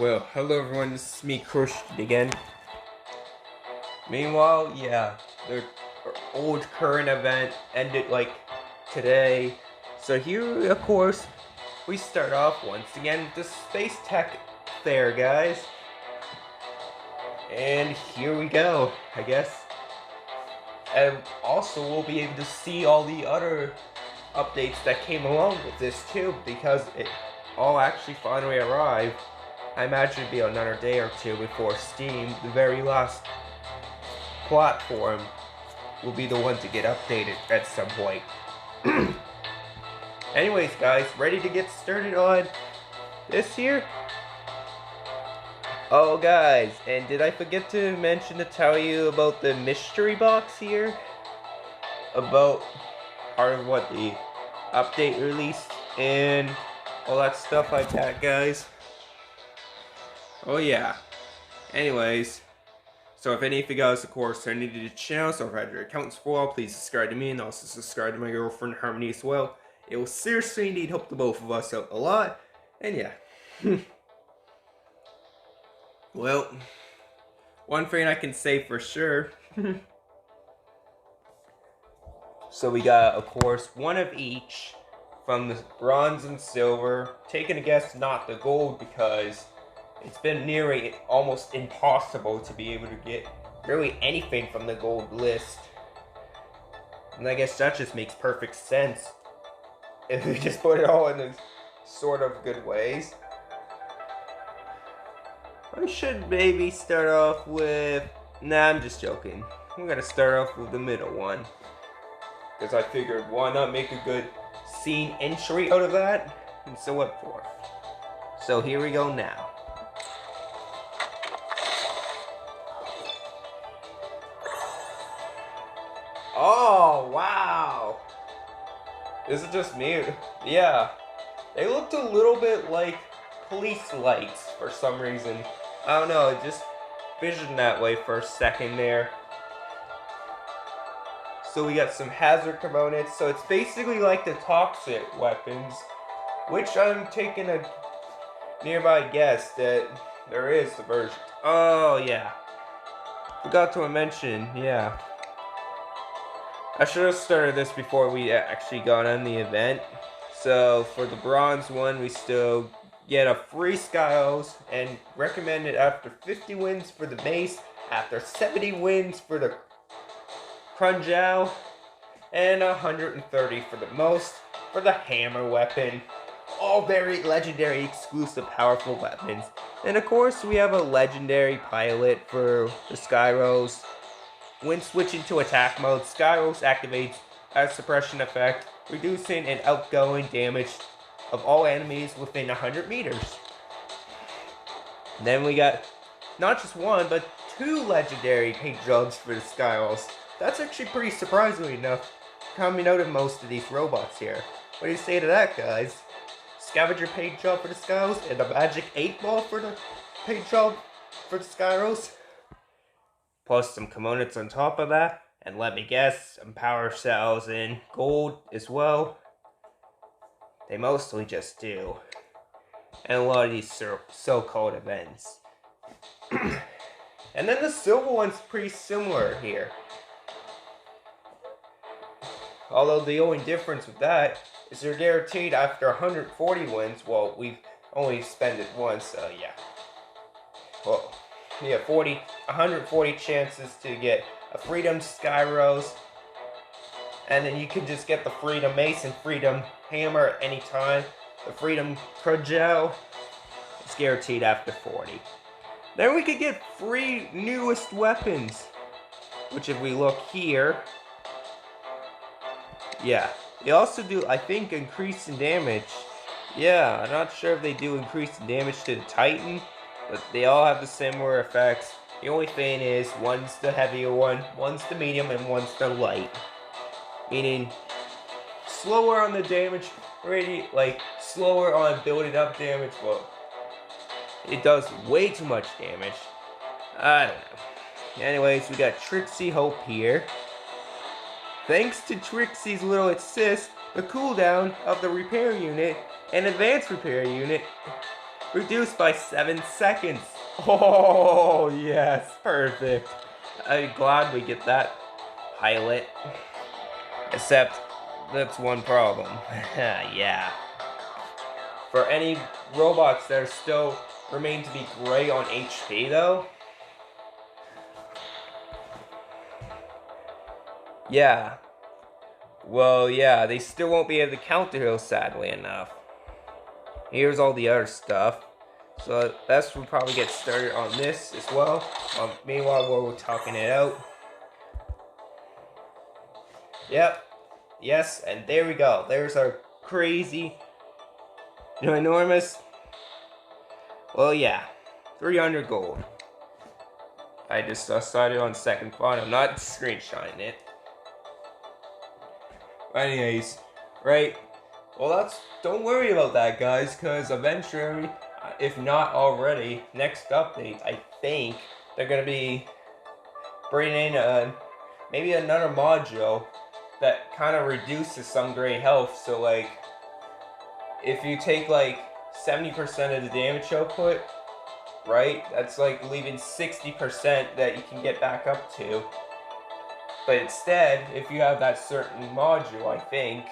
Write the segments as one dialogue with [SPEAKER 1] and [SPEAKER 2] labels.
[SPEAKER 1] Well, hello everyone, this is me, Crush again. Meanwhile, yeah, the old current event ended like today. So here, of course, we start off once again with the SpaceTech Fair, guys. And here we go, I guess. And also, we'll be able to see all the other updates that came along with this too, because it all actually finally arrived. I imagine it'd be another day or two before Steam, the very last platform, will be the one to get updated at some point. Anyways, guys, ready to get started on this here? Oh, guys, and did I forget to mention to tell you about the mystery box here? About part of what the update released and all that stuff like that, guys? Oh yeah. Anyways, so if any of you guys, of course, are new to the channel, so if I had your accounts for, please subscribe to me and also subscribe to my girlfriend Harmony as well. It will seriously need help to both of us out a lot. And yeah. Well, one thing I can say for sure. So we got, of course, one of each from the bronze and silver. Taking a guess, not the gold, because it's been nearly almost impossible to be able to get really anything from the gold list. And I guess that just makes perfect sense if we just put it all in the sort of good ways. I should maybe start off with... Nah, I'm just joking. I'm gonna start off with the middle one, because I figured why not make a good scene entry out of that, and so what for. So here we go now. Oh, wow! Is it just me? Yeah. They looked a little bit like police lights for some reason. I don't know, it just visioned that way for a second there. So we got some hazard components. So it's basically like the toxic weapons, which I'm taking a nearby guess that there is the version. Oh, yeah. Forgot to mention, yeah. I should have started this before we actually got on the event. So for the bronze one, we still get a free Skyos and recommended after 50 wins for the base, after 70 wins for the Crunjow, and 130 for the most for the hammer weapon. All very legendary, exclusive, powerful weapons. And of course, we have a legendary pilot for the Skyros. When switching to attack mode, Skyros activates a suppression effect, reducing an outgoing damage of all enemies within 100 meters. And then we got not just one, but two legendary paint jobs for the Skyros. That's actually pretty surprisingly enough, coming out of most of these robots here. What do you say to that, guys? Scavenger paint job for the Skyros and a magic 8-ball for the paint job for the Skyros. Plus some components on top of that, and let me guess, some power cells in gold as well. They mostly just do. And a lot of these so-called events. And then the silver one's pretty similar here. Although the only difference with that is they're guaranteed after 140 wins. Well, we've only spent it once, so yeah. Well, yeah, 140 chances to get a Freedom Skyros, and then you can just get the Freedom Mace and Freedom Hammer at any time. The Freedom Crunjow is guaranteed after 40. Then we could get free newest weapons, which if we look here, yeah, they also do, I think, increase in damage. Yeah, I'm not sure if they do increase in damage to the Titan, but they all have the similar effects. The only thing is, one's the heavier one, one's the medium, and one's the light. Meaning, slower on the damage rate, like, slower on building up damage, but it does way too much damage. I don't know. Anyways, we got Trixie Hope here. Thanks to Trixie's little assist, the cooldown of the repair unit and advanced repair unit reduced by 7 seconds. Oh, yes, perfect. I'm glad we get that pilot. Except, that's one problem. Yeah. For any robots that are still remain to be gray on HP though, yeah. Well, yeah, they still won't be able to counter heal, sadly enough. Here's all the other stuff. So best we'll probably get started on this as well. Meanwhile, while we're talking it out. Yep. Yes, and there we go. There's our crazy, enormous. Well, yeah, 300 gold. I just decided on second thought. I'm not screenshotting it. Anyways, right? Well, don't worry about that, guys, because eventually, if not already, next update, I think they're gonna be bringing in maybe another module that kind of reduces some gray health. So, like, if you take like 70% of the damage output, right? That's like leaving 60% that you can get back up to. But instead, if you have that certain module, I think,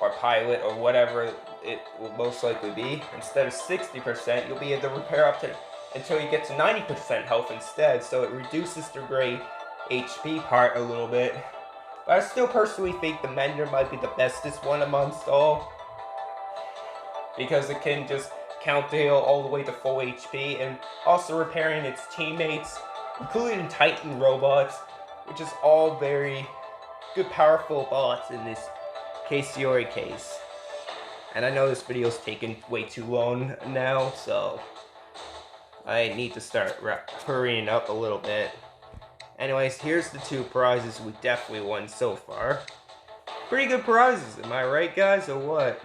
[SPEAKER 1] or pilot, or whatever it will most likely be, instead of 60%, you'll be able to repair up to until you get to 90% health instead. So it reduces the gray HP part a little bit. But I still personally think the Mender might be the bestest one amongst all, because it can just counter heal all the way to full HP, and also repairing its teammates, including Titan robots, which is all very good, powerful bots in this Cassiori case. And I know this video's taking way too long now, so I need to start hurrying up a little bit. Anyways, here's the 2 prizes we definitely won so far. Pretty good prizes, am I right, guys, or what?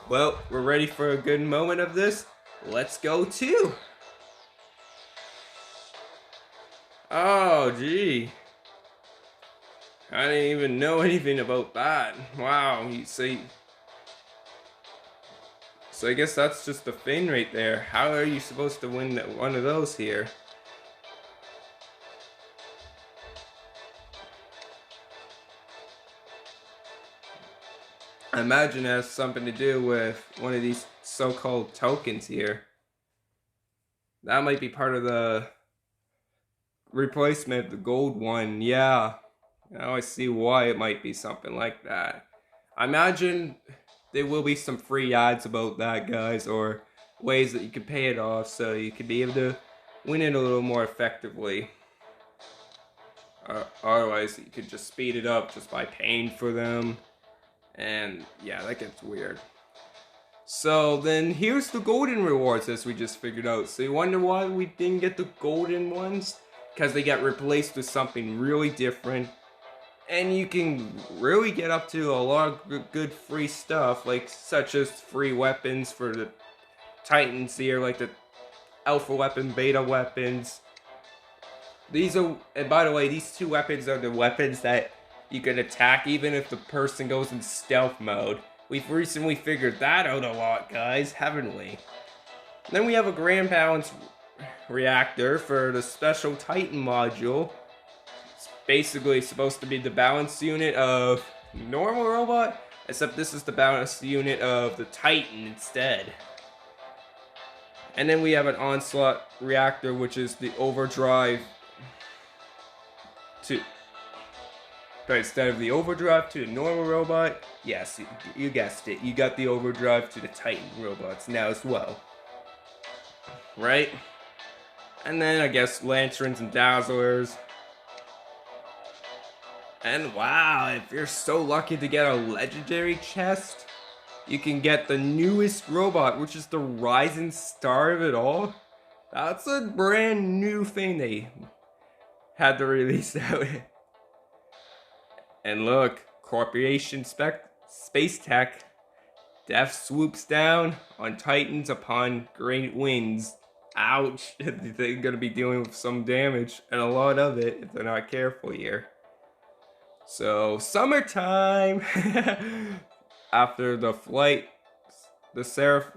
[SPEAKER 1] Well, we're ready for a good moment of this. Let's go too. Oh, gee. I didn't even know anything about that. Wow, you see. So I guess that's just the thing right there. How are you supposed to win one of those here? I imagine it has something to do with one of these so-called tokens here. That might be part of the replacement of the gold one. Yeah, now I see why it might be something like that. I imagine there will be some free ads about that, guys, or ways that you can pay it off so you can be able to win it a little more effectively. Otherwise, you could just speed it up just by paying for them. And yeah, that gets weird. So then here's the golden rewards as we just figured out. So you wonder why we didn't get the golden ones? Because they got replaced with something really different. And you can really get up to a lot of good free stuff, like such as free weapons for the Titans here, like the Alpha weapon, Beta weapons. These are, and by the way, these 2 weapons are the weapons that you can attack even if the person goes in stealth mode. We've recently figured that out a lot, guys, haven't we? Then we have a grand balance reactor for the special Titan module. It's basically supposed to be the balance unit of normal robot, except this is the balance unit of the Titan instead. And then we have an onslaught reactor, which is the overdrive to... But instead of the overdrive to the normal robot, yes, you guessed it, you got the overdrive to the Titan robots now as well. Right? And then I guess lanterns and dazzlers. And wow, if you're so lucky to get a legendary chest, you can get the newest robot, which is the rising star of it all. That's a brand new thing they had to release out. And look, Corporation SpaceTech, death swoops down on Titans upon great winds. Ouch, they're gonna be dealing with some damage, and a lot of it if they're not careful here. So, summertime! After the flight the Seraph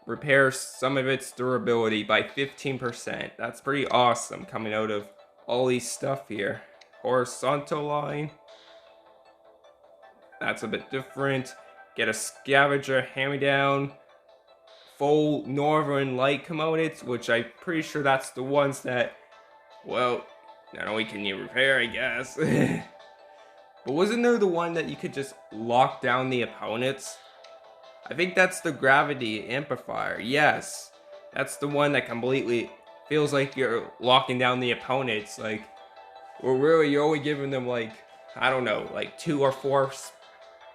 [SPEAKER 1] repairs some of its durability by 15%. That's pretty awesome coming out of all these stuff here. Horizontal line. That's a bit different. Get a scavenger hand-me-down. Full Northern Light components, which I'm pretty sure that's the ones that, well, not only can you repair, I guess. But wasn't there the one that you could just lock down the opponents? I think that's the gravity amplifier. Yes, that's the one that completely feels like you're locking down the opponents. Like, well, really, you're only giving them like, I don't know, like 2 or 4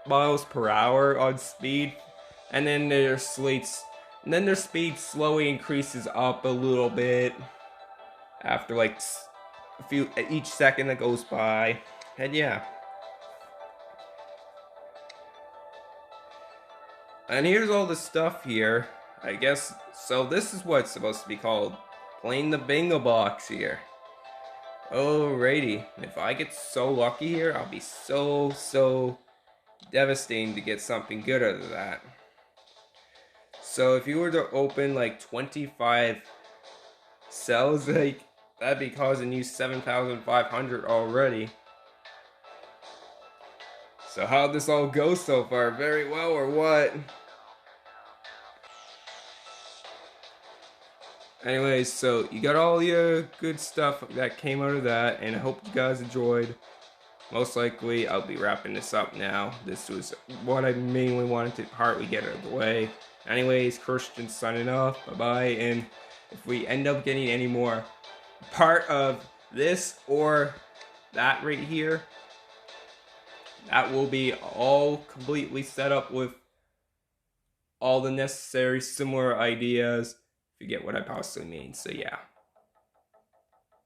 [SPEAKER 1] miles per hour on speed, and then their speed slowly increases up a little bit after like each second that goes by, and yeah. And here's all the stuff here, I guess. So this is what it's supposed to be called, playing the bingo box here. Alrighty, if I get so lucky here, I'll be so devastating to get something good out of that. So if you were to open like 25 cells, like that'd be causing you 7,500 already. So how'd this all go so far? Very well or what? Anyways, so you got all your good stuff that came out of that, and I hope you guys enjoyed. Most likely, I'll be wrapping this up now. This was what I mainly wanted to partly get out of the way. Anyways, Christian signing off. Bye-bye, and if we end up getting any more part of this or that right here, that will be all completely set up with all the necessary similar ideas, if you get what I possibly mean. So yeah.